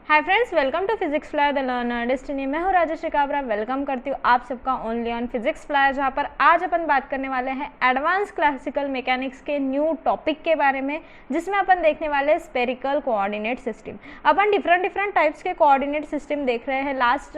Hi friends, welcome to physics fly the learner destiny. मैं हूँ Rajshree Kabra. Welcome करती हूँ आप सबका ओनली ऑन फिजिक्स फ्लाई, जहाँ पर आज अपन बात करने वाले हैं एडवांस क्लासिकल मैकेनिक्स के न्यू टॉपिक के बारे में, जिसमें अपन देखने वाले हैं स्पेरिकल कोऑर्डिनेट सिस्टम। अपन डिफरेंट टाइप्स के कोऑर्डिनेट सिस्टम देख रहे हैं। लास्ट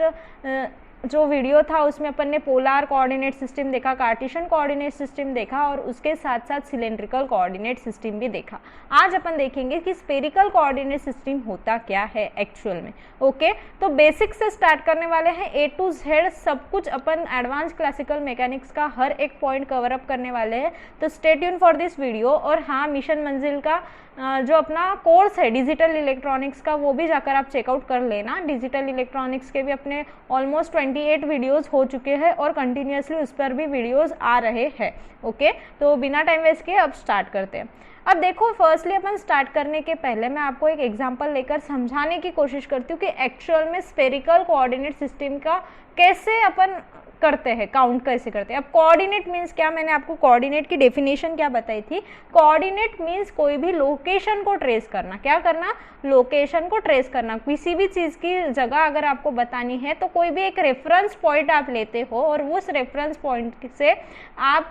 जो वीडियो था उसमें अपन ने पोलार कोऑर्डिनेट सिस्टम देखा, कार्टेशियन कोऑर्डिनेट सिस्टम देखा और उसके साथ साथ सिलेंड्रिकल कोऑर्डिनेट सिस्टम भी देखा। आज अपन देखेंगे कि स्पेरिकल कोऑर्डिनेट सिस्टम होता क्या है एक्चुअल में। ओके, तो बेसिक से स्टार्ट करने वाले हैं, ए टू जेड सब कुछ अपन एडवांस क्लासिकल मैकेनिक्स का हर एक पॉइंट कवर अप करने वाले हैं। तो stay tune for this video. और हाँ, मिशन मंजिल का जो अपना कोर्स है डिजिटल इलेक्ट्रॉनिक्स का, वो भी जाकर आप चेकआउट कर लेना। डिजिटल इलेक्ट्रॉनिक्स के भी अपने ऑलमोस्ट 28 वीडियोस हो चुके हैं और कंटिन्यूसली उस पर भी वीडियोस आ रहे हैं। ओके, तो बिना टाइम वेस्ट किए अब स्टार्ट करते हैं। अब देखो, फर्स्टली अपन स्टार्ट करने के पहले मैं आपको एक एग्जांपल लेकर समझाने की कोशिश करती हूँ कि एक्चुअल में स्फेरिकल कोऑर्डिनेट सिस्टम का कैसे अपन करते हैं, काउंट कैसे करते हैं। अब कोऑर्डिनेट मीन्स क्या, मैंने आपको कोऑर्डिनेट की डेफिनेशन क्या बताई थी। कोऑर्डिनेट मीन्स कोई भी लोकेशन को ट्रेस करना। क्या करना? लोकेशन को ट्रेस करना। किसी भी चीज़ की जगह अगर आपको बतानी है तो कोई भी एक रेफरेंस पॉइंट आप लेते हो और उस रेफरेंस पॉइंट से आप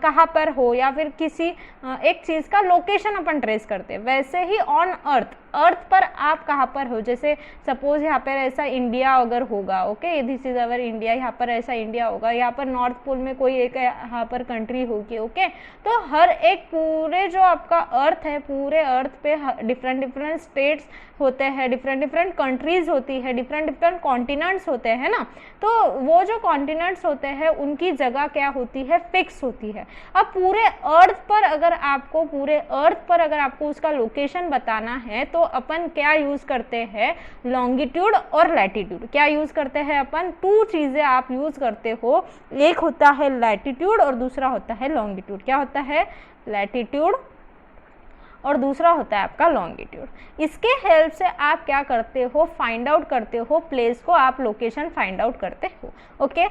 कहाँ पर हो या फिर किसी एक चीज़ का लोकेशन अपन ट्रेस करते हैं। वैसे ही ऑन अर्थ पर आप कहाँ पर हो। जैसे सपोज यहाँ पर ऐसा इंडिया अगर होगा, okay, this is our India, यहाँ पर ऐसा इंडिया होगा, यहाँ पर नॉर्थ पोल में कोई एक यहाँ पर कंट्री होगी। ओके, तो हर एक पूरे जो आपका अर्थ है, पूरे अर्थ पे डिफरेंट स्टेट्स होते हैं, डिफरेंट कंट्रीज होती है, डिफरेंट कॉन्टिनेंट्स होते हैं ना। तो वो जो कॉन्टिनेंट्स होते हैं उनकी जगह क्या होती है? फिक्स होती है। अब पूरे अर्थ पर अगर आपको उसका लोकेशन बताना है तो अपन क्या यूज करते हैं? लॉन्गिट्यूड और लैटिट्यूड। क्या यूज करते हैं अपन? टू चीजें आप यूज करते हो, एक होता है लैटिट्यूड और दूसरा होता है लॉन्गिट्यूड। क्या होता है? लैटिट्यूड और दूसरा होता है आपका लॉन्गिट्यूड। इसके हेल्प से आप क्या करते हो? फाइंड आउट करते हो प्लेस को, आप लोकेशन फाइंड आउट करते हो। ओके,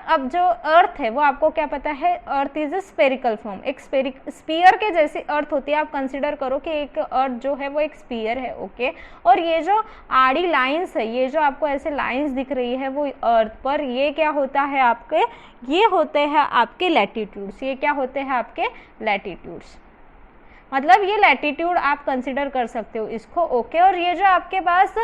अब जो अर्थ है वो आपको क्या पता है? Earth is a spherical form. एक स्पीयर के जैसी अर्थ होती है। आप कंसिडर करो कि एक अर्थ जो है वो एक स्पीयर है। ओके, और ये जो आड़ी लाइंस है, ये जो आपको ऐसे लाइंस दिख रही है वो अर्थ पर, ये क्या होता है आपके? ये होते हैं आपके लैटिट्यूड्स। ये क्या होते हैं आपके? लैटिट्यूड्स। मतलब ये लैटिट्यूड आप कंसिडर कर सकते हो इसको। ओके, और ये जो आपके पास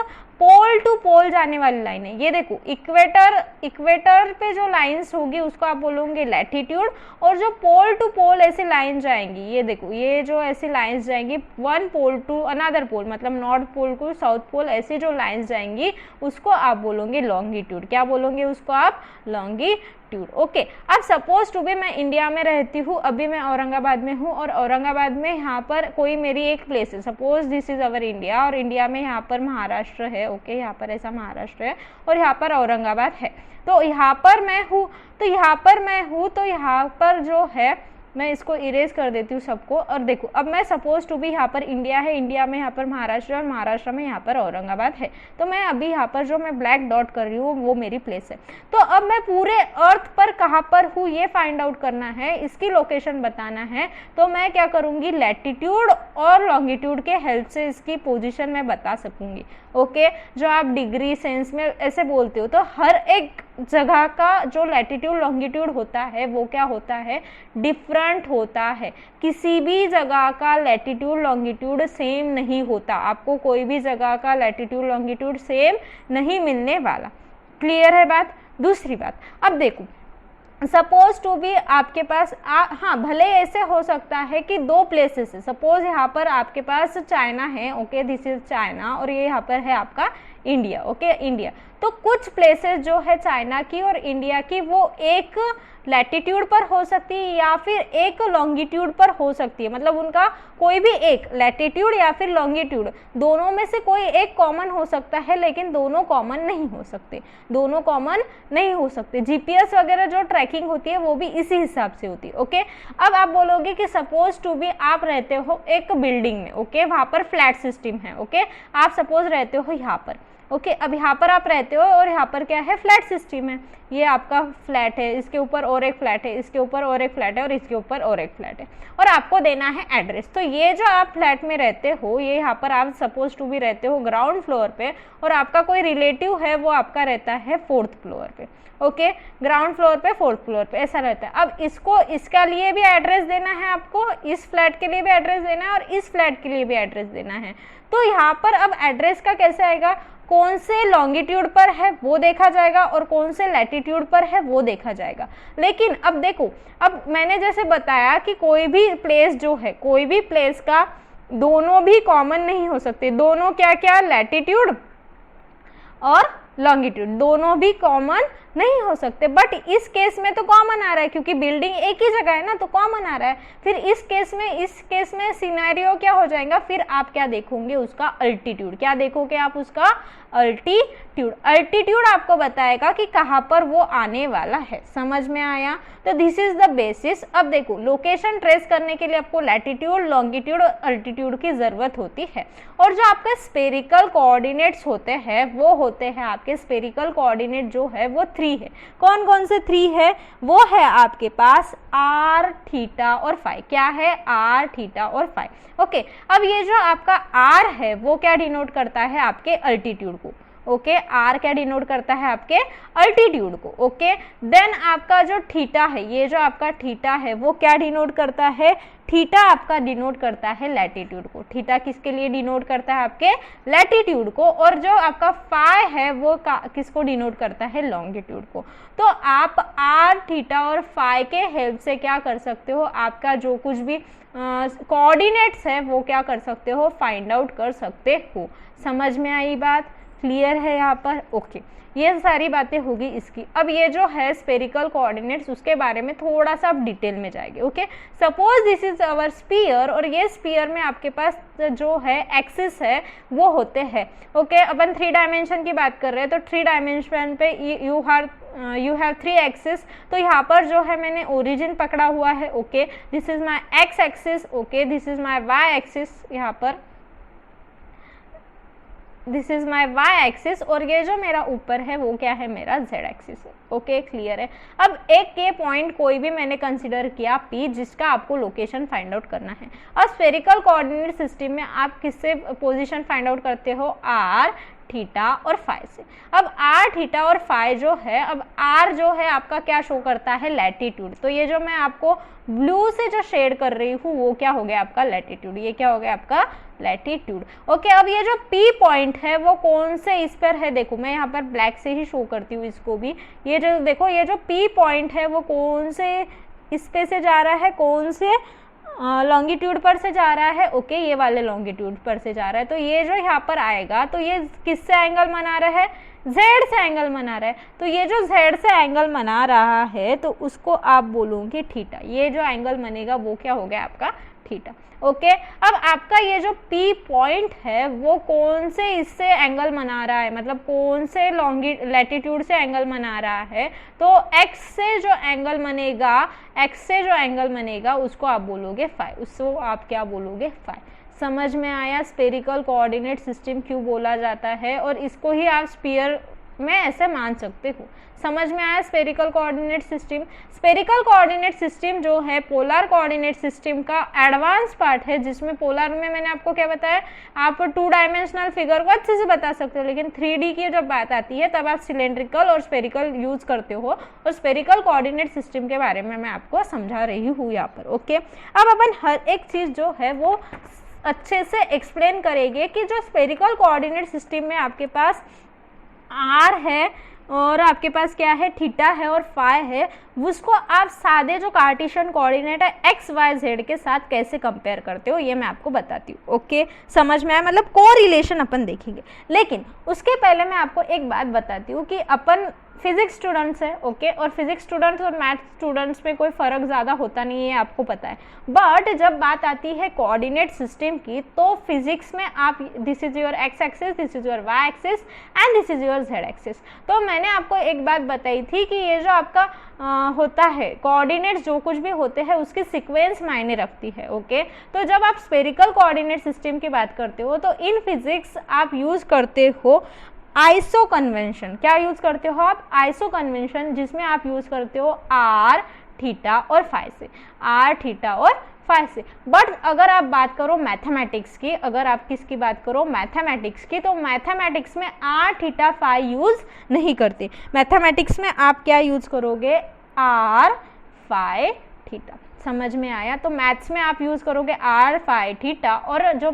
पोल टू पोल जाने वाली लाइन है, ये देखो इक्वेटर पे जो लाइंस होगी उसको आप बोलोगे लैटिट्यूड। और जो पोल टू पोल ऐसी लाइन जाएंगी, ये देखो, ये जो ऐसी लाइंस जाएंगी one pole to another pole, मतलब north pole to south pole, ऐसी जो लाइंस जाएंगी उसको आप बोलोगे लॉन्गिट्यूड। क्या बोलोगे उसको आप? लॉन्गिट्यूड। ओके, अब सपोज टू बी मैं इंडिया में रहती हूँ, अभी मैं औरंगाबाद में हूँ और औरंगाबाद में यहाँ पर कोई मेरी एक प्लेस है। Suppose this is our India और इंडिया में यहाँ पर महाराष्ट्र है। ओके, यहाँ पर ऐसा महाराष्ट्र है और यहाँ पर औरंगाबाद है। तो यहाँ पर मैं हूँ, तो यहाँ पर जो है, मैं इसको इरेज कर देती हूँ सबको। और देखो, अब मैं सपोज टू भी यहाँ पर इंडिया है, इंडिया में यहाँ पर महाराष्ट्र और महाराष्ट्र में यहाँ पर औरंगाबाद है। तो मैं अभी यहाँ पर जो मैं ब्लैक डॉट कर रही हूँ वो मेरी प्लेस है। तो अब मैं पूरे अर्थ पर कहाँ पर हूँ ये फाइंड आउट करना है, इसकी लोकेशन बताना है। तो मैं क्या करूँगी? लैटिट्यूड और लॉन्गिट्यूड के हेल्प से इसकी पोजीशन मैं बता सकूँगी। ओके, जो आप डिग्री सेंस में ऐसे बोलते हो, तो हर एक जगह का जो लैटिट्यूड लॉन्गिट्यूड होता है वो क्या होता है? डिफरेंट होता है। किसी भी जगह का लैटिट्यूड लॉन्गिट्यूड सेम नहीं होता। आपको कोई भी जगह का लैटिट्यूड लॉन्गिट्यूड सेम नहीं मिलने वाला। क्लियर है बात? दूसरी बात, अब देखो, सपोज टू भी आपके पास हाँ, भले ऐसे हो सकता है कि दो प्लेसेस है। सपोज यहाँ पर आपके पास चाइना है। ओके, दिस इज चाइना और ये यहाँ पर है आपका इंडिया। Okay, India. तो कुछ प्लेसेस जो है चाइना की और इंडिया की, वो एक लैटिट्यूड पर हो सकती है या फिर एक लॉन्गिट्यूड पर हो सकती है। मतलब उनका कोई भी एक लैटिट्यूड या फिर लॉन्गिट्यूड, दोनों में से कोई एक कॉमन हो सकता है, लेकिन दोनों कॉमन नहीं हो सकते। जीपीएस वगैरह जो ट्रैकिंग होती है वो भी इसी हिसाब से होती है। ओके, अब आप बोलोगे कि सपोज टू भी आप रहते हो एक बिल्डिंग में। ओके, वहां पर फ्लैट सिस्टम है। ओके, आप सपोज रहते हो यहाँ पर, ओके। अब यहाँ पर आप रहते हो और यहाँ पर क्या है, फ्लैट सिस्टम है, ये आपका फ्लैट है, इसके ऊपर और एक फ्लैट है, इसके ऊपर और एक फ्लैट है और इसके ऊपर और एक फ्लैट है, और आपको देना है एड्रेस। तो ये जो आप फ्लैट में रहते हो, ये यहाँ पर आप सपोज टू भी रहते हो ग्राउंड फ्लोर पे, और आपका कोई रिलेटिव है वो आपका रहता है 4th फ्लोर पे। ओके, ग्राउंड फ्लोर पे 4th फ्लोर पे ऐसा रहता है। अब इसको इसका लिए भी एड्रेस देना है आपको, इस फ्लैट के लिए भी एड्रेस देना है और इस फ्लैट के लिए भी एड्रेस देना है। तो यहाँ पर अब एड्रेस का कैसे आएगा, कौन से लॉन्गिट्यूड पर है वो देखा जाएगा और कौन से लैटिट्यूड पर है वो देखा जाएगा। लेकिन अब देखो, अब मैंने जैसे बताया कि कोई भी प्लेस जो है, कोई भी प्लेस का दोनों भी कॉमन नहीं हो सकते, दोनों क्या क्या, लैटिट्यूड और लॉन्गिट्यूड दोनों भी कॉमन नहीं हो सकते। बट इस केस में तो कॉमन आ रहा है क्योंकि बिल्डिंग एक ही जगह है ना, तो कॉमन आ रहा है। फिर इस केस में सिनेरियो क्या हो जाएगा, फिर आप क्या देखोगे, उसका अल्टीट्यूड। क्या देखोगे आप, उसका अल्टीट्यूड। अल्टीट्यूड आपको बताएगा कि कहाँ पर वो आने वाला है। समझ में आया? तो दिस इज द बेसिस। अब देखो, लोकेशन ट्रेस करने के लिए आपको लैटिट्यूड, लॉन्गिट्यूड और अल्टीट्यूड की जरूरत होती है। और जो आपके स्पेरिकल कोऑर्डिनेट्स होते हैं वो होते हैं, आपके स्पेरिकल कोऑर्डिनेट जो है वो 3 है। कौन कौन से 3 है, वो है आपके पास r, थीटा और फाई। क्या है, r, थीटा और फाई। ओके, अब ये जो आपका r है वो क्या डिनोट करता है, आपके अल्टीट्यूड को। ओके, r क्या डिनोट करता है, आपके अल्टीट्यूड को। ओके, देन आपका जो थीटा है, ये जो आपका थीटा है वो क्या डिनोट करता है, थीटा आपका डिनोट करता है लैटिट्यूड को। थीटा किसके लिए डिनोट करता है, आपके लैटिट्यूड को। और जो आपका फाई है वो किसको डिनोट करता है, लॉन्गिट्यूड को। तो आप r, थीटा और फाई के हेल्प से क्या कर सकते हो, आपका जो कुछ भी कोऑर्डिनेट्स है वो क्या कर सकते हो, फाइंड आउट कर सकते हो। समझ में आई बात, क्लियर है यहाँ पर? ओके, ये सारी बातें होगी इसकी। अब ये जो है स्पेरिकल कोऑर्डिनेट्स, उसके बारे में थोड़ा सा आप डिटेल में जाएंगे। Okay, suppose this is our sphere, और ये स्फीयर में आपके पास जो है एक्सिस है वो होते हैं। ओके, अपन 3 डायमेंशन की बात कर रहे हैं, तो 3 डायमेंशन पे यू हैव 3 एक्सिस। तो यहाँ पर जो है मैंने ओरिजिन पकड़ा हुआ है। Okay, this is my X axis. Okay, this is my Y axis, यहाँ पर this is my Y axis, और ये जो मेरा ऊपर है वो क्या है, मेरा जेड एक्सिस है। ओके, क्लियर है? अब एक के पॉइंट कोई भी मैंने कंसिडर किया P, जिसका आपको लोकेशन फाइंड आउट करना है। और स्फेरिकल कोऑर्डिनेट सिस्टम में आप किससे पोजीशन फाइंड आउट करते हो, r, थीटा और फाई से। अब r, थीटा और फाई जो है, अब r जो है आपका क्या शो करता है, लैटिट्यूड। तो ये जो मैं आपको ब्लू से जो शेड कर रही हूँ वो क्या हो गया, आपका लैटिट्यूड। ये क्या हो गया, आपका लैटिट्यूड। ओके, अब ये जो P पॉइंट है वो कौन से इस पर है, देखो मैं यहाँ पर ब्लैक से ही शो करती हूँ इसको भी। ये जो देखो, ये जो P पॉइंट है वो कौन से इस पे से जा रहा है, कौन से लॉन्गिट्यूड पर से जा रहा है। ओके, ये वाले लॉन्गिट्यूड पर से जा रहा है। तो ये जो यहाँ पर आएगा, तो ये किससे एंगल बना रहा है, z से एंगल बना रहा है। तो ये जो z से एंगल बना रहा है तो उसको आप बोलोगे थीटा। ये जो एंगल बनेगा वो क्या हो गया, आपका थीटा। ओके, अब आपका ये जो P पॉइंट है वो कौन से इससे एंगल बना रहा है, मतलब कौन से लैटिट्यूड से एंगल बना रहा है। तो x से जो एंगल बनेगा, x से जो एंगल बनेगा उसको आप बोलोगे फाई, उसको आप क्या बोलोगे, फाई। समझ में आया स्पेरिकल कोऑर्डिनेट सिस्टम क्यों बोला जाता है, और इसको ही आप स्फीयर में ऐसे मान सकते हो। समझ में आया spherical coordinate system. Spherical coordinate system जो है पोलर कोऑर्डिनेट सिस्टम का एडवांस पार्ट है, जिसमें पोलर में मैंने आपको क्या बताया, आप 2 डायमेंशनल फिगर को अच्छे से बता सकते हो, लेकिन 3D की जब बात आती है तब आप सिलेंड्रिकल और स्पेरिकल यूज करते हो। और स्पेरिकल कोऑर्डिनेट सिस्टम के बारे में मैं आपको समझा रही हूँ यहाँ पर। ओके, अब अपन हर एक चीज़ जो है वो अच्छे से एक्सप्लेन करेंगे कि जो स्पेरिकल कोऑर्डिनेट सिस्टम में आपके पास r है और आपके पास क्या है, थीटा है और फाई है, उसको आप सादे जो कार्टेशियन कोऑर्डिनेट है एक्स वाई जेड के साथ कैसे कंपेयर करते हो, ये मैं आपको बताती हूँ। ओके, समझ में आया, मतलब को रिलेशन अपन देखेंगे। लेकिन उसके पहले मैं आपको एक बात बताती हूँ कि अपन फिजिक्स स्टूडेंट्स है। ओके, और फिजिक्स स्टूडेंट्स और मैथ स्टूडेंट्स में कोई फ़र्क ज़्यादा होता नहीं है, आपको पता है। बट जब बात आती है कोऑर्डिनेट सिस्टम की, तो फिजिक्स में आप this is your X axis, this is your Y axis and this is your Z axis. तो मैंने आपको एक बात बताई थी कि ये जो आपका होता है कोऑर्डिनेट्स, जो कुछ भी होते हैं उसकी सीक्वेंस मायने रखती है। ओके, तो जब आप स्पेरिकल कोऑर्डिनेट सिस्टम की बात करते हो तो इन फिजिक्स आप यूज़ करते हो आइसो कन्वेंशन, क्या यूज करते हो आप? आइसो कन्वेंशन, जिसमें आप यूज करते हो आर थीटा और फाई से, आर थीटा और फाई से। बट अगर आप बात करो मैथमेटिक्स की, अगर आप किसकी बात करो? मैथमेटिक्स की, तो मैथमेटिक्स में आर थीटा फाई यूज नहीं करते। मैथमेटिक्स में आप क्या यूज करोगे? R phi theta. समझ में आया? तो मैथ्स में आप यूज करोगे आर फाई थीटा, और जो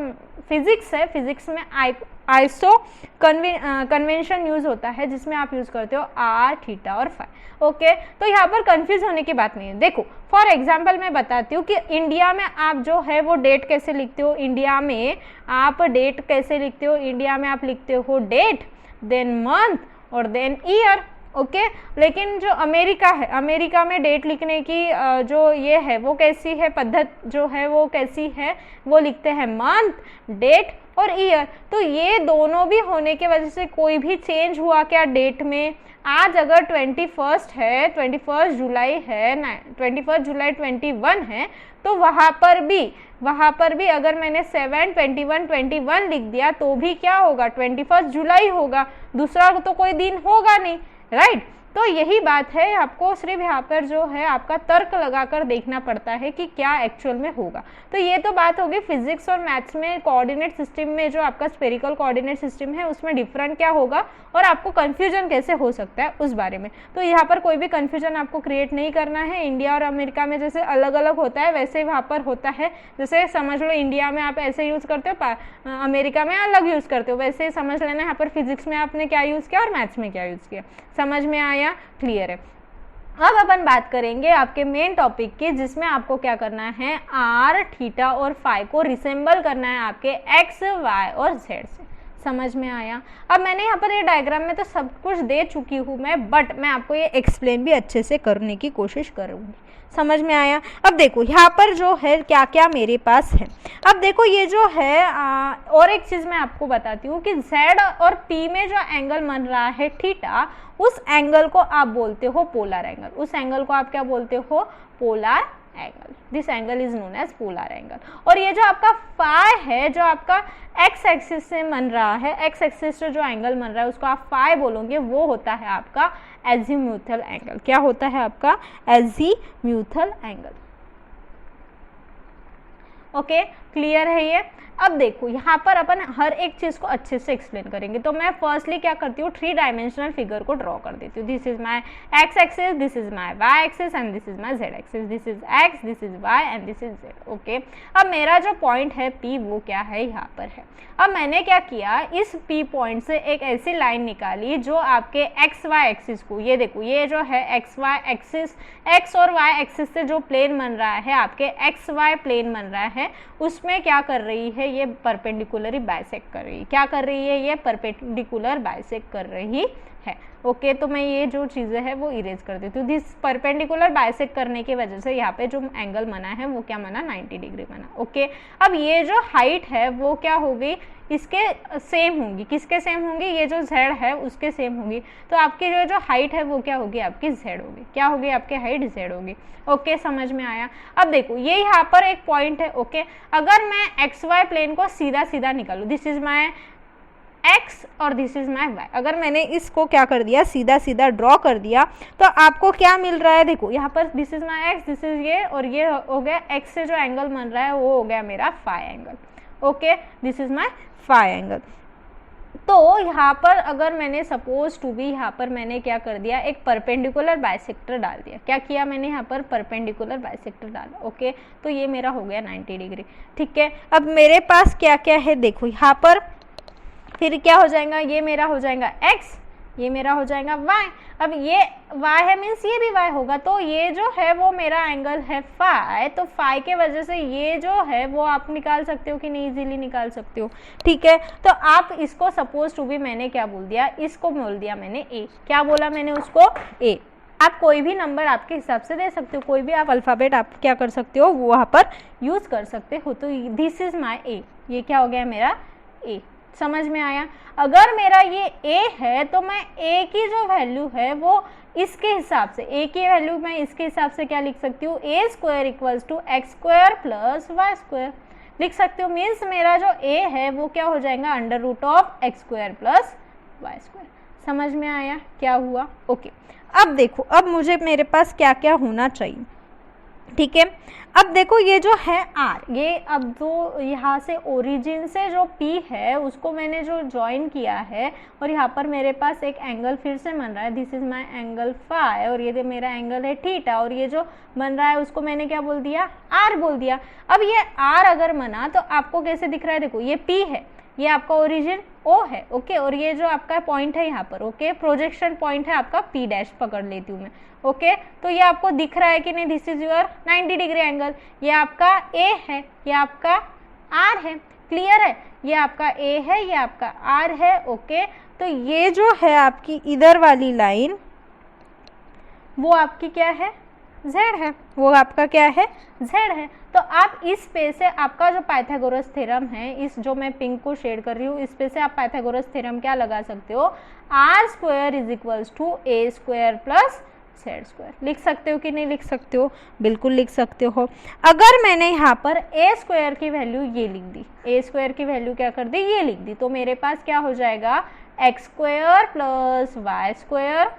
फिजिक्स है, फिजिक्स में आइसो कन्वेंशन यूज होता है, जिसमें आप यूज करते हो आर थीटा और फाई। ओके, तो यहाँ पर कंफ्यूज होने की बात नहीं है। देखो फॉर एग्जाम्पल मैं बताती हूँ कि इंडिया में आप जो है वो डेट कैसे लिखते हो? इंडिया में आप डेट कैसे लिखते हो? इंडिया में आप लिखते हो डेट, देन मंथ और देन ईयर। ओके, लेकिन जो अमेरिका है, अमेरिका में डेट लिखने की जो ये है वो कैसी है? पद्धति जो है वो कैसी है? वो लिखते हैं मंथ, डेट और ईयर। तो ये दोनों भी होने के वजह से कोई भी चेंज हुआ क्या डेट में? आज अगर 21 है, 21 जुलाई है, 21 जुलाई 21 है, तो वहाँ पर भी अगर मैंने 7/21/21 लिख दिया तो भी क्या होगा? 21 जुलाई होगा, दूसरा तो कोई दिन होगा नहीं, राइट? तो यही बात है, आपको सिर्फ यहाँ पर जो है आपका तर्क लगाकर देखना पड़ता है कि क्या एक्चुअल में होगा। तो ये तो बात होगी फिजिक्स और मैथ्स में कोऑर्डिनेट सिस्टम में, जो आपका स्फेरिकल कोऑर्डिनेट सिस्टम है उसमें डिफरेंट क्या होगा और आपको कंफ्यूजन कैसे हो सकता है उस बारे में। तो यहाँ पर कोई भी कंफ्यूजन आपको क्रिएट नहीं करना है। इंडिया और अमेरिका में जैसे अलग अलग होता है वैसे वहाँ पर होता है। जैसे समझ लो इंडिया में आप ऐसे यूज़ करते हो, अमेरिका में अलग यूज़ करते हो, वैसे समझ लेना यहाँ पर फिजिक्स में आपने क्या यूज़ किया और मैथ्स में क्या यूज़ किया। समझ में आया? क्लियर है? अब अपन बात करेंगे आपके मेन टॉपिक की, जिसमें आपको क्या करना है? आर थीटा और फाई को रिसेंबल करना है आपके एक्स वाई और जेड से। समझ में आया? अब मैंने यहाँ पर ये डायग्राम में तो सब कुछ दे चुकी हूँ मैं, बट मैं आपको ये एक्सप्लेन भी अच्छे से करने की कोशिश करूँगी। समझ में आया? अब देखो यहाँ पर जो है क्या क्या मेरे पास है। अब देखो ये जो है और एक चीज़ मैं आपको बताती हूँ कि Z और P में जो एंगल बन रहा है थीटा, उस एंगल को आप बोलते हो पोलर एंगल। उस एंगल को आप क्या बोलते हो? Polar angle. This angle is known as polar angle. और ये जो आपका फाई है, जो आपका एक्स एक्सिस से बन रहा है, एक्स एक्सिस से जो एंगल बन रहा है उसको आप फाई बोलोगे, वो होता है आपका एजीम्यूथल एंगल। क्या होता है आपका? Azimuthal angle. ओके, क्लियर है ये? अब देखो यहाँ पर अपन हर एक चीज़ को अच्छे से एक्सप्लेन करेंगे। तो मैं फर्स्टली क्या करती हूँ? 3 डायमेंशनल फिगर को ड्रॉ कर देती हूँ। This is my X axis, this is my Y axis and this is my Z axis. This is X, this is Y and this is Z. Okay, अब मेरा जो पॉइंट है P, वो क्या है? यहाँ पर है। अब मैंने क्या किया? इस P पॉइंट से एक ऐसी लाइन निकाली जो आपके एक्स वाई एक्सिस को, ये देखो ये जो है एक्स वाई एक्सिस, एक्स और वाई एक्सिस से जो प्लेन बन रहा है, आपके एक्स वाई प्लेन बन रहा है, उसमें क्या कर रही है? ये परपेंडिकुलरली बाइसेक्ट कर रही है। क्या कर रही है? ये परपेंडिकुलर बाइसेक्ट कर रही है। ओके, तो मैं ये जो चीज़ें हैं वो इरेज कर देती हूँ। दिस परपेंडिकुलर बाइसेक्ट करने की वजह से यहाँ पे जो एंगल बना है वो क्या बना? 90 डिग्री बना। ओके, अब ये जो हाइट है वो क्या होगी? इसके सेम होंगी। किसके सेम होंगी? ये जो z है उसके सेम होगी। तो आपकी जो हाइट है वो क्या होगी? आपकी z होगी। क्या होगी? आपकी हाइट z होगी। ओके, समझ में आया? अब देखो ये यहाँ पर एक पॉइंट है। ओके, अगर मैं एक्स वाई प्लेन को सीधा सीधा निकालूँ, दिस इज माई x और दिस इज माई y, अगर मैंने इसको क्या कर दिया? सीधा सीधा ड्रॉ कर दिया, तो आपको क्या मिल रहा है? देखो यहाँ पर this is my x, this is ये, और ये हो गया x से जो एंगल बन रहा है वो हो गया मेरा phi angle. Okay, this is my phi angle. तो यहाँ पर अगर मैंने सपोज टू बी, यहाँ पर मैंने क्या कर दिया? एक परपेंडिकुलर बाइसेक्टर डाल दिया। क्या किया मैंने? यहाँ पर परपेंडिकुलर बाइसेक्टर डाला। ओके, तो ये मेरा हो गया 90 डिग्री। ठीक है, अब मेरे पास क्या क्या है? देखो यहाँ पर फिर क्या हो जाएगा? ये मेरा हो जाएगा x, ये मेरा हो जाएगा y। अब ये y है मीन्स ये भी y होगा, तो ये जो है वो मेरा एंगल है फाई। तो फाई के वजह से ये जो है वो आप निकाल सकते हो कि नहीं? इजीली निकाल सकते हो। ठीक है, तो आप इसको सपोज टू भी मैंने क्या बोल दिया? इसको बोल दिया मैंने a। क्या बोला मैंने उसको? a। आप कोई भी नंबर आपके हिसाब से दे सकते हो, कोई भी आप अल्फ़ाबेट आप क्या कर सकते हो? वो वहाँ पर यूज़ कर सकते हो। तो दिस इज़ माई a, ये क्या हो गया मेरा? a। समझ में आया? अगर मेरा ये a है तो मैं a की जो वैल्यू है वो इसके हिसाब से, a की वैल्यू मैं इसके हिसाब से क्या लिख सकती हूँ? a square equals to X square plus Y square लिख सकती हूँ। मीन्स मेरा जो a है वो क्या हो जाएगा? Under root of x square plus Y square. समझ में आया क्या हुआ? ओके, अब देखो, अब मुझे मेरे पास क्या क्या होना चाहिए, ठीक है। अब देखो ये जो है R, ये अब जो यहाँ से ओरिजिन से जो P है उसको मैंने जो ज्वाइन किया है, और यहाँ पर मेरे पास एक एंगल फिर से बन रहा है, this is my angle phi, और ये मेरा एंगल है थीटा, और ये जो बन रहा है उसको मैंने क्या बोल दिया? R बोल दिया। अब ये R अगर बना तो आपको कैसे दिख रहा है? देखो ये P है, ये आपका ओरिजिन O है, ओके, और ये जो आपका पॉइंट है यहाँ पर, ओके, प्रोजेक्शन पॉइंट है आपका P डैश, पकड़ लेती हूँ मैं, ओके। तो ये आपको दिख रहा है कि नहीं? This is your 90 degree angle, ये आपका A है, ये आपका R है, क्लियर है? ये आपका A है, ये आपका R है, ओके। तो ये जो है आपकी इधर वाली लाइन वो आपकी क्या है? Z है, वो आपका क्या है? Z है। तो आप इस पे से आपका जो पाइथागोरस थ्योरम है, इस जो मैं पिंक को शेड कर रही हूँ, इस पे से आप पाइथागोरस थ्योरम क्या लगा सकते हो? R square is equals to A square plus Z square. लिख सकते हो कि नहीं लिख सकते हो? बिल्कुल लिख सकते हो। अगर मैंने यहाँ पर A स्क्वायर की वैल्यू ये लिख दी, A स्क्वायर की वैल्यू क्या कर दी? ये लिख दी, तो मेरे पास क्या हो जाएगा? X square plus Y square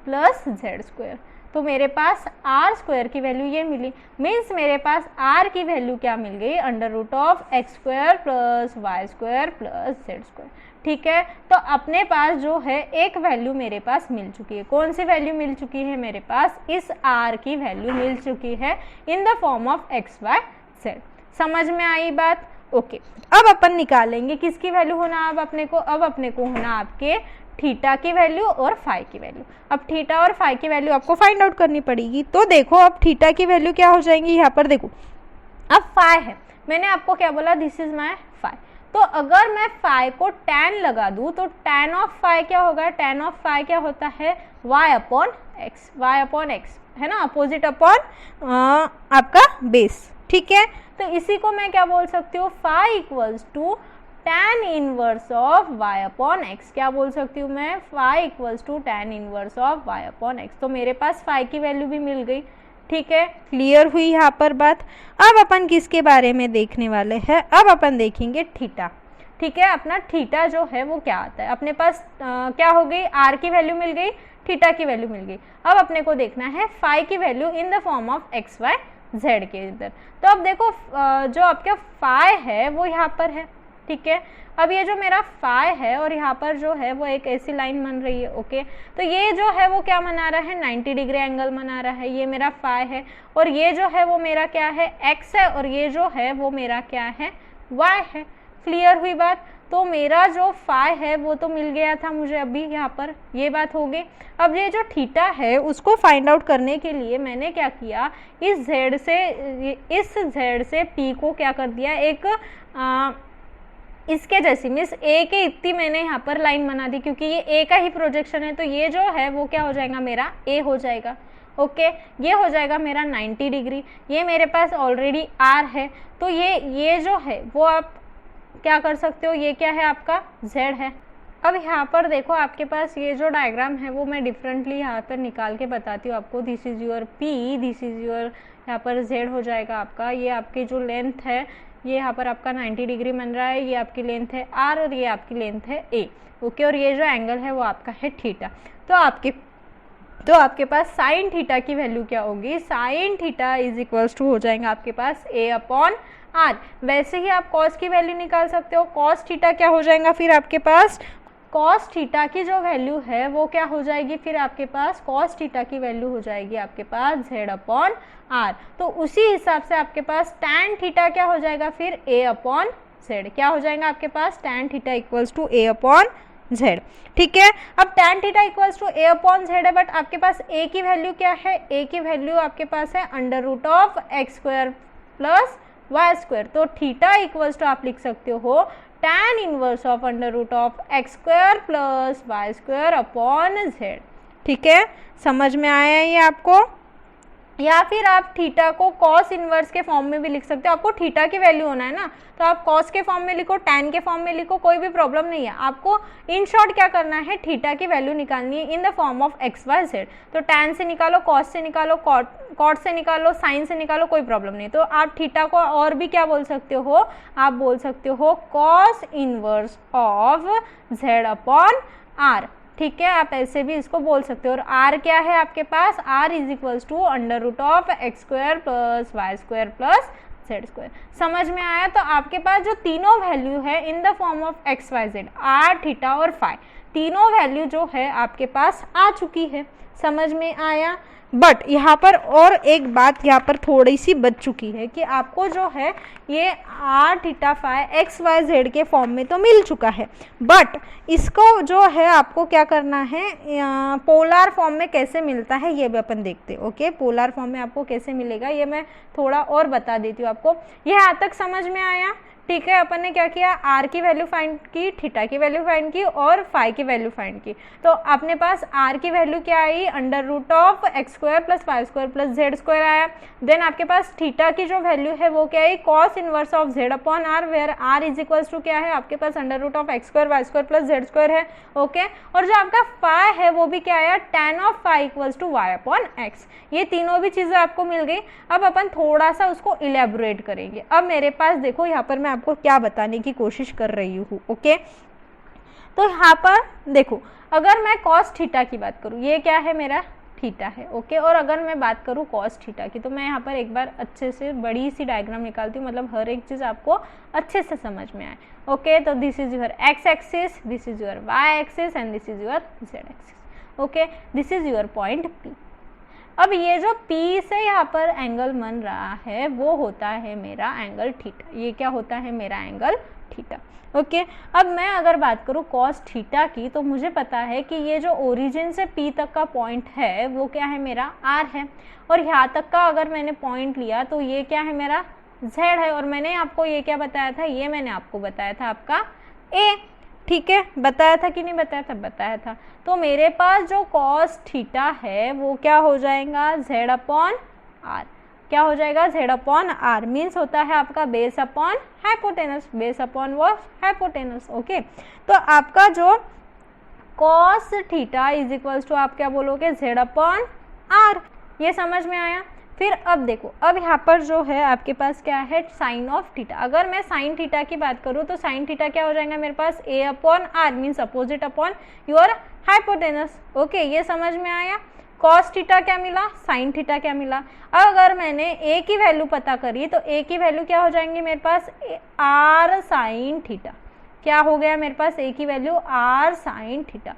plus Z square. तो मेरे पास R स्क्वायर की वैल्यू ये मिली, मीन्स मेरे पास R की वैल्यू क्या मिल गई? Under root of x square plus Y square plus Z square, ठीक है। तो अपने पास जो है एक वैल्यू मेरे पास मिल चुकी है। कौन सी वैल्यू मिल चुकी है? मेरे पास इस R की वैल्यू मिल चुकी है in the form of X Y Z. समझ में आई बात? ओके, अब अपन निकालेंगे किसकी वैल्यू होना अब अपने को? अब अपने को होना आपके थीटा की वैल्यू और फाई की वैल्यू। अब थीटा और फाई की वैल्यू आपको फाइंड आउट करनी पड़ेगी। तो देखो अब थीटा की वैल्यू क्या हो जाएंगी? यहाँ पर देखो, अब फाई है, मैंने आपको क्या बोला? This is my phi. तो अगर मैं फाई को tan लगा दूँ तो tan ऑफ फाई क्या होगा? tan ऑफ फाई क्या होता है? y upon x, y upon x है ना, अपोजिट अपॉन आपका बेस, ठीक है। तो इसी को मैं क्या बोल सकती हूँ? Phi equals to tan inverse of y upon X. क्या बोल सकती हूँ मैं? Phi equals to tan inverse of y upon X. तो मेरे पास फाई की वैल्यू भी मिल गई, ठीक है। क्लियर हुई यहाँ पर बात? अब अपन किसके बारे में देखने वाले हैं? अब अपन देखेंगे थीटा, ठीक है। अपना थीटा जो है वो क्या आता है? अपने पास क्या हो गई? आर की वैल्यू मिल गई, थीटा की वैल्यू मिल गई। अब अपने को देखना है फाई की value in the form of X Y Z के इधर। तो अब देखो जो आपका फाई है वो यहाँ पर है, ठीक है। अब ये जो मेरा फाई है और यहाँ पर जो है वो एक ऐसी लाइन बन रही है, ओके। तो ये जो है वो क्या बना रहा है? 90 डिग्री एंगल बना रहा है। ये मेरा फाई है, और ये जो है वो मेरा क्या है? एक्स है, और ये जो है वो मेरा क्या है? वाई है। क्लियर हुई बात? तो मेरा जो फाई है वो तो मिल गया था मुझे अभी, यहाँ पर ये बात हो गई। अब ये जो थीटा है उसको फाइंड आउट करने के लिए मैंने क्या किया? इस जेड से पी को क्या कर दिया? एक इसके जैसी, मीन्स ए के इतनी मैंने यहाँ पर लाइन बना दी, क्योंकि ये ए का ही प्रोजेक्शन है। तो ये जो है वो क्या हो जाएगा? मेरा ए हो जाएगा, ओके। ये हो जाएगा मेरा 90 डिग्री। ये मेरे पास ऑलरेडी आर है, तो ये जो है वो आप क्या कर सकते हो? ये क्या है? आपका जेड है। अब यहाँ पर देखो आपके पास ये जो डायग्राम है वो मैं डिफरेंटली यहाँ पर निकाल के बताती हूँ आपको। This is your P, this is your यहाँ पर जेड हो जाएगा आपका। ये आपकी जो लेंथ है ये यहाँ पर आपका 90 डिग्री बन रहा है। ये आपकी लेंथ है आर और ये आपकी लेंथ है ए, ओके। और ये जो एंगल है वो आपका है थीटा। तो आपके पास साइन थीटा की वैल्यू क्या होगी? Sine theta is equals to हो जाएगा आपके पास ए अपॉन आर। वैसे ही आप कॉस की वैल्यू निकाल सकते हो। कॉस थीटा क्या हो जाएगा फिर आपके पास? कॉस थीटा की जो वैल्यू है वो क्या हो जाएगी फिर आपके पास? कॉस थीटा की वैल्यू हो जाएगी आपके पास जेड अपॉन आर। तो उसी हिसाब से आपके पास टैन थीटा क्या हो जाएगा फिर? A upon z. क्या हो जाएगा आपके पास? Tan theta equals to a upon Z, ठीक है। अब tan theta equals to a upon z है, बट आपके पास ए की वैल्यू क्या है? ए की वैल्यू आपके पास है under root of x square plus Y square. तो थीटा इक्वल्स टू आप लिख सकते हो tan inverse of under root of x square plus Y square upon Z, ठीक है। समझ में आया ये आपको? या फिर आप थीटा को कॉस इनवर्स के फॉर्म में भी लिख सकते हो। आपको थीटा की वैल्यू होना है ना, तो आप कॉस के फॉर्म में लिखो, टैन के फॉर्म में लिखो, कोई भी प्रॉब्लम नहीं है। आपको इन शॉर्ट क्या करना है, थीटा की वैल्यू निकालनी है in the form of X Y Z. तो टैन से निकालो, कॉस से निकालो, कॉट से निकालो, साइन से निकालो, कोई प्रॉब्लम नहीं। तो आप थीटा को और भी क्या बोल सकते हो, आप बोल सकते हो cos inverse of Z upon R. ठीक है, आप ऐसे भी इसको बोल सकते हो। और r क्या है आपके पास, r is equals to under root of x square plus Y square plus Z square. समझ में आया? तो आपके पास जो तीनों वैल्यू है in the form of X Y Z, R, theta और फाई, तीनों वैल्यू जो है आपके पास आ चुकी है। समझ में आया? बट यहाँ पर और एक बात यहाँ पर थोड़ी सी बच चुकी है कि आपको जो है ये R theta phi X Y Z के फॉर्म में तो मिल चुका है, बट इसको जो है आपको क्या करना है, पोलर फॉर्म में कैसे मिलता है ये भी अपन देखते हैं। ओके, पोलर फॉर्म में आपको कैसे मिलेगा ये मैं थोड़ा और बता देती हूँ आपको। ये यहाँ तक समझ में आया? ठीक है, अपन ने क्या किया, आर की वैल्यू फाइंड की, थीटा की वैल्यू फाइंड की और फाई की वैल्यू फाइंड की। तो अपने पास आर की वैल्यू क्या आई, under root of x square plus Y square plus Z square आया। देन आपके पास थीटा की जो वैल्यू है वो क्या है, cos inverse of Z upon r, where r is equals to क्या है आपके पास, under root of x square y square plus Z square है। ओके, और जो आपका फाई है वो भी क्या आया, tan of phi equals to Y upon X. ये तीनों भी चीज़ें आपको मिल गई। अब अपन थोड़ा सा उसको इलेबोरेट करेंगे। अब मेरे पास देखो यहाँ पर मैं आपको क्या बताने की कोशिश कर रही हूँ। ओके, तो यहाँ पर देखो, अगर मैं कॉस थीटा की बात करूँ, ये क्या है मेरा थीटा है। ओके, और अगर मैं बात करूँ कॉस थीटा की, तो मैं यहाँ पर एक बार अच्छे से बड़ी सी डायग्राम निकालती हूँ, मतलब हर एक चीज़ आपको अच्छे से समझ में आए। ओके, तो this is your X axis, this is your Y axis and this is your Z axis. Okay, this is your point P. अब ये जो P से यहाँ पर एंगल बन रहा है वो होता है मेरा एंगल थीटा। ये क्या होता है, मेरा एंगल थीटा। ओके, अब मैं अगर बात करूँ कॉस थीटा की, तो मुझे पता है कि ये जो ओरिजिन से P तक का पॉइंट है वो क्या है, मेरा R है। और यहाँ तक का अगर मैंने पॉइंट लिया तो ये क्या है, मेरा Z है। और मैंने आपको ये क्या बताया था, ये मैंने आपको बताया था आपका A। ठीक है, बताया था कि नहीं बताया था, बताया था। तो मेरे पास जो कॉस थीटा है वो क्या हो जाएगा, जेड अपॉन आर। क्या हो जाएगा, जेड अपॉन आर मीन्स होता है आपका base upon hypotenuse, base upon वो हाइपोटेनस। ओके, तो आपका जो cos theta is equals to आप क्या बोलोगे, जेड अपॉन आर। ये समझ में आया? फिर अब देखो, अब यहाँ पर जो है आपके पास क्या है, साइन ऑफ थीटा। अगर मैं साइन थीटा की बात करूँ तो साइन थीटा क्या हो जाएगा मेरे पास, a upon r means opposite upon your hypotenuse. Okay, ये समझ में आया? कॉस थीटा क्या मिला, साइन थीटा क्या मिला। अगर मैंने ए की वैल्यू पता करी तो ए की वैल्यू क्या हो जाएंगी मेरे पास, आर साइन थीटा। क्या हो गया मेरे पास, ए की वैल्यू आर साइन थीटा।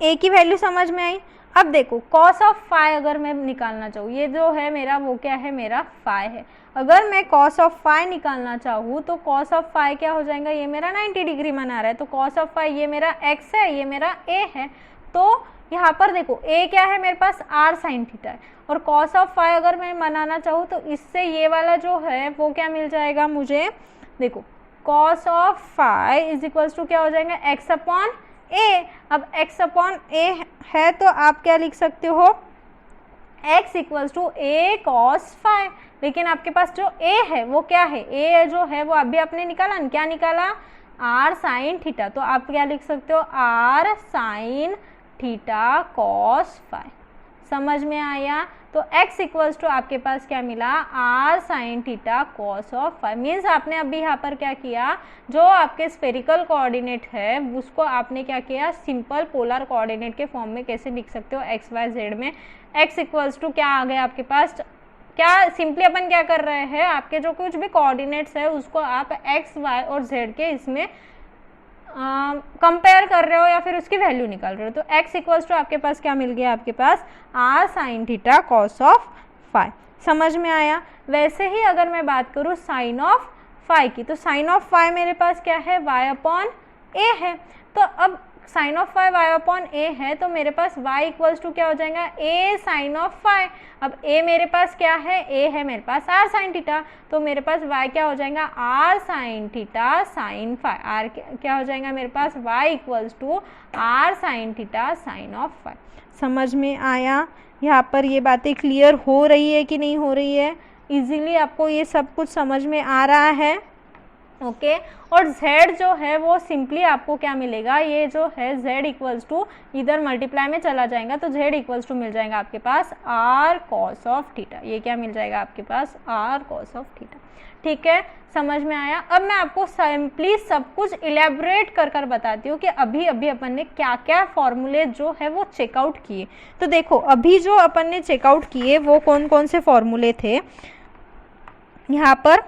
ए की वैल्यू समझ में आई? अब देखो, कॉस ऑफ फाई अगर मैं निकालना चाहूँ, ये जो है मेरा वो क्या है, मेरा फाई है। अगर मैं कॉस ऑफ फाई निकालना चाहूँ तो कॉस ऑफ फाई क्या हो जाएगा, ये मेरा 90 डिग्री बना रहा है। तो कॉस ऑफ फाई ये मेरा एक्स है, ये मेरा ए है। तो यहाँ पर देखो ए क्या है मेरे पास, आर साइन थीटा है। और कॉस ऑफ फाई अगर मैं बनाना चाहूँ तो इससे ये वाला जो है वो क्या मिल जाएगा मुझे, देखो cos of phi is equals to क्या हो जाएगा, एक्स अपॉन ए। अब x अपॉन ए है तो आप क्या लिख सकते हो, x equals to A cos phi. लेकिन आपके पास जो a है वो क्या है, a जो है वो अभी आपने निकाला, क्या निकाला, r साइन थीटा। तो आप क्या लिख सकते हो, r sine theta cos phi. समझ में आया? तो x इक्वल्स टू आपके पास क्या मिला, r sine theta cos of phi. Means आपने अभी यहाँ पर क्या किया, जो आपके स्फेरिकल कोऑर्डिनेट है उसको आपने क्या किया, सिंपल पोलर कोऑर्डिनेट के फॉर्म में कैसे लिख सकते हो, एक्स वाई जेड में। x इक्वल्स टू क्या आ गया आपके पास, क्या सिंपली अपन क्या कर रहे हैं, आपके जो कुछ भी कोऑर्डिनेट्स है उसको आप x y और z के इसमें कंपेयर कर रहे हो या फिर उसकी वैल्यू निकाल रहे हो। तो x इक्वल्स टू आपके पास क्या मिल गया, आपके पास r sine theta cos of phi. समझ में आया? वैसे ही अगर मैं बात करूँ साइन ऑफ फाई की, तो साइन ऑफ फाई मेरे पास क्या है, y अपॉन ए है। तो अब sine of phi y upon a है, तो मेरे पास वाई इक्वल्स टू क्या हो जाएगा, ए साइन ऑफ फाई। अब ए मेरे पास क्या है, ए है मेरे पास आर साइन थीटा, तो मेरे पास वाई क्या हो जाएगा, r sine theta sine phi. R क्या हो जाएगा मेरे पास, y equals to r sine theta sine of phi. समझ में आया? यहाँ पर ये बातें क्लियर हो रही है कि नहीं हो रही है? इजीली आपको ये सब कुछ समझ में आ रहा है? ओके और z जो है वो सिंपली आपको क्या मिलेगा, ये जो है z इक्वल्स टू इधर मल्टीप्लाई में चला जाएगा, तो z इक्वल्स टू मिल जाएगा आपके पास r cos ऑफ थीटा। ये क्या मिल जाएगा आपके पास, r cos ऑफ थीटा। ठीक है, समझ में आया? अब मैं आपको सिंपली सब कुछ इलेबोरेट कर कर बताती हूँ कि अभी अभी अपन ने क्या क्या फॉर्मूले जो है वो चेकआउट किए। तो देखो अभी जो अपन ने चेकआउट किए वो कौन कौन से फॉर्मूले थे। यहाँ पर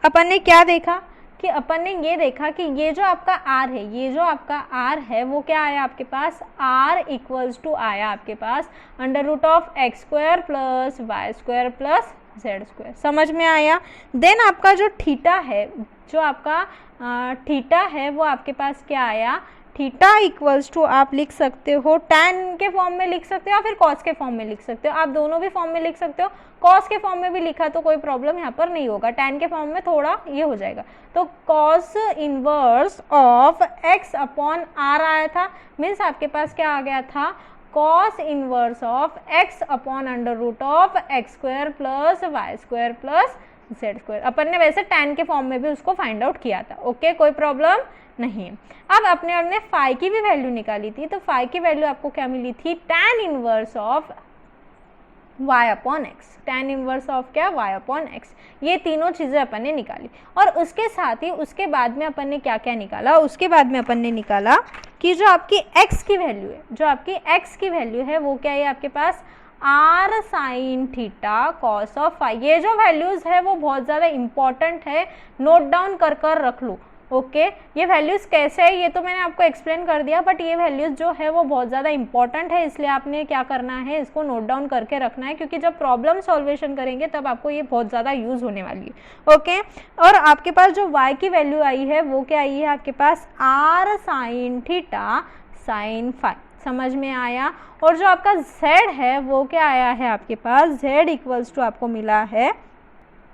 अपन ने क्या देखा कि अपन ने ये देखा कि ये जो आपका r है, ये जो आपका r है वो क्या आया आपके पास, r इक्वल्स टू आया आपके पास under root of x square plus Y square plus Z square. समझ में आया? देन आपका जो थीटा है, जो आपका थीटा है वो आपके पास क्या आया, थीटा इक्वल्स टू आप लिख सकते हो tan के फॉर्म में लिख सकते हो या फिर cos के फॉर्म में लिख सकते हो। आप दोनों भी फॉर्म में लिख सकते हो, cos के फॉर्म में भी लिखा तो कोई प्रॉब्लम यहाँ पर नहीं होगा, tan के फॉर्म में थोड़ा ये हो जाएगा। तो cos inverse of x upon r आया था, मीन्स आपके पास क्या आ गया था, cos inverse of x upon under root of x square plus Y square plus Z square. अपन ने वैसे tan के फॉर्म में भी उसको फाइंड आउट किया था। ओके कोई प्रॉब्लम नहीं है। अब हमने फाई की भी वैल्यू निकाली थी, तो फाई की वैल्यू आपको क्या मिली थी, tan inverse of y upon x. tan inverse of क्या, y अपॉन एक्स। ये तीनों चीज़ें अपन ने निकाली और उसके साथ ही उसके बाद में अपन ने क्या क्या निकाला, उसके बाद में अपन ने निकाला कि जो आपकी x की वैल्यू है, जो आपकी x की वैल्यू है वो क्या है आपके पास, r sine theta cos of phi. ये जो वैल्यूज़ है वो बहुत ज़्यादा इंपॉर्टेंट है, नोट डाउन कर कर रख लो। ओके ये वैल्यूज़ कैसे है ये तो मैंने आपको एक्सप्लेन कर दिया, बट ये वैल्यूज़ जो है वो बहुत ज़्यादा इंपॉर्टेंट है, इसलिए आपने क्या करना है, इसको नोट डाउन करके रखना है, क्योंकि जब प्रॉब्लम सॉल्वेशन करेंगे तब आपको ये बहुत ज़्यादा यूज़ होने वाली है। ओके और आपके पास जो y की वैल्यू आई है वो क्या आई है आपके पास, r sine theta sine phi. समझ में आया? और जो आपका z है वो क्या आया है आपके पास, z इक्वल्स टू आपको मिला है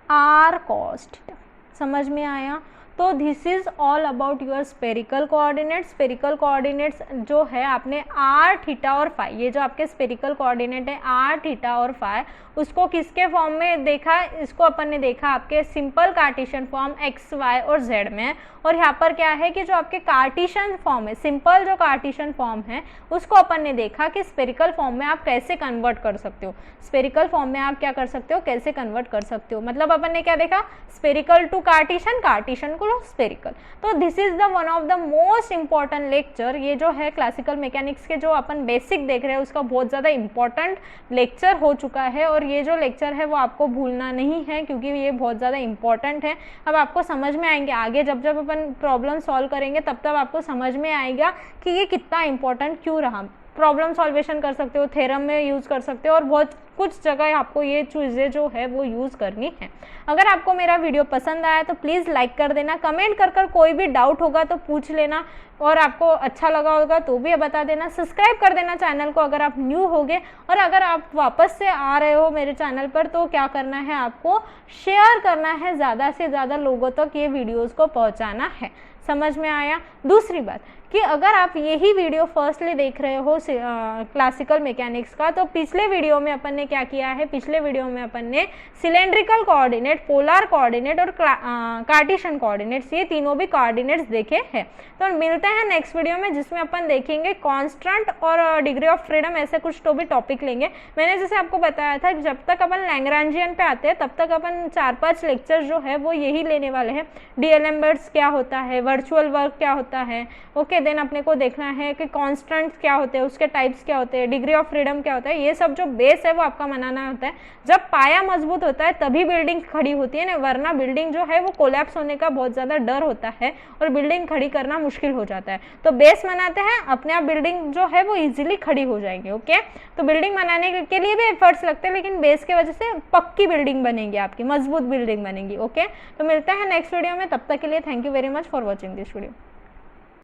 r cos थीटा। समझ में आया? तो this is all about your spherical coordinates. Spherical coordinates जो है आपने r थीटा और फाई, ये जो आपके स्पेरिकल कोऑर्डिनेट है r थीटा और फाई, उसको किसके फॉर्म में देखा, इसको अपन ने देखा आपके simple Cartesian form x y और z में। और यहाँ पर क्या है कि जो आपके कार्टेशियन फॉर्म है, सिंपल जो कार्टेशियन फॉर्म है उसको अपन ने देखा कि स्पेरिकल फॉर्म में आप कैसे कन्वर्ट कर सकते हो। स्पेरिकल फॉर्म में आप क्या कर सकते हो, कैसे कन्वर्ट कर सकते हो, मतलब अपन ने क्या देखा, स्पेरिकल टू कार्टेशियन, कार्टेशियन को स्पेरिकल। तो this is the one of the most important lecture. ये जो है क्लासिकल मैकेनिक्स के जो अपन बेसिक देख रहे हैं उसका बहुत ज़्यादा इंपॉर्टेंट लेक्चर हो चुका है, और ये जो लेक्चर है वो आपको भूलना नहीं है क्योंकि ये बहुत ज़्यादा इंपॉर्टेंट है। अब आपको समझ में आएंगे आगे, जब जब अपन प्रॉब्लम सॉल्व करेंगे तब तब आपको समझ में आएगा कि ये कितना इंपॉर्टेंट क्यों रहा। प्रॉब्लम सॉल्वेशन कर सकते हो, थ्योरम में यूज़ कर सकते हो, और बहुत कुछ जगह आपको ये चीज़ें जो है वो यूज़ करनी है। अगर आपको मेरा वीडियो पसंद आया तो प्लीज़ लाइक कर देना, कमेंट कर कर कोई भी डाउट होगा तो पूछ लेना, और आपको अच्छा लगा होगा तो भी बता देना। सब्सक्राइब कर देना चैनल को अगर आप न्यू होगे, और अगर आप वापस से आ रहे हो मेरे चैनल पर तो क्या करना है, आपको शेयर करना है, ज़्यादा से ज़्यादा लोगों तक ये वीडियोज़ को पहुँचाना है। समझ में आया? दूसरी बात कि अगर आप यही वीडियो फर्स्टली देख रहे हो क्लासिकल मैकेनिक्स का, तो पिछले वीडियो में अपन ने क्या किया है, पिछले वीडियो में अपन ने सिलेंड्रिकल कोऑर्डिनेट, पोलर कोऑर्डिनेट और कार्टेशियन कोऑर्डिनेट्स, ये तीनों भी कोऑर्डिनेट्स देखे हैं। तो मिलते हैं नेक्स्ट वीडियो में जिसमें अपन देखेंगे कांस्टेंट और डिग्री ऑफ फ्रीडम, ऐसे कुछ तो भी टॉपिक लेंगे। मैंने जैसे आपको बताया था जब तक अपन लैग्रांजियन पे आते हैं तब तक अपन 4-5 लेक्चर जो है वो यही लेने वाले हैं। डीएलएम्बर्ट्स क्या होता है, वर्चुअल वर्क क्या होता है, ओके देन अपने को देखना है कि कांस्टेंट्स क्या होते हैं, उसके टाइप्स क्या होते हैं, डिग्री ऑफ फ्रीडम क्या होता है, ये सब जो बेस है वो आपका बनाना होता है। जब पाया मजबूत होता है तभी बिल्डिंग खड़ी होती है ना, वरना बिल्डिंग जो है वो कोलैप्स होने का बहुत ज़्यादा डर होता है और बिल्डिंग खड़ी करना मुश्किल हो जाता है। तो बेस बनाते हैं, अपने आप बिल्डिंग जो है वो ईजिली खड़ी हो जाएगी। ओके तो बिल्डिंग बनाने के लिए भी एफर्ट्स लगते हैं, लेकिन बेस के वजह से पक्की बिल्डिंग बनेगी, आपकी मजबूत बिल्डिंग बनेगी। ओके तो मिलते हैं नेक्स्ट वीडियो में, तब तक के लिए thank you very much for watching this video.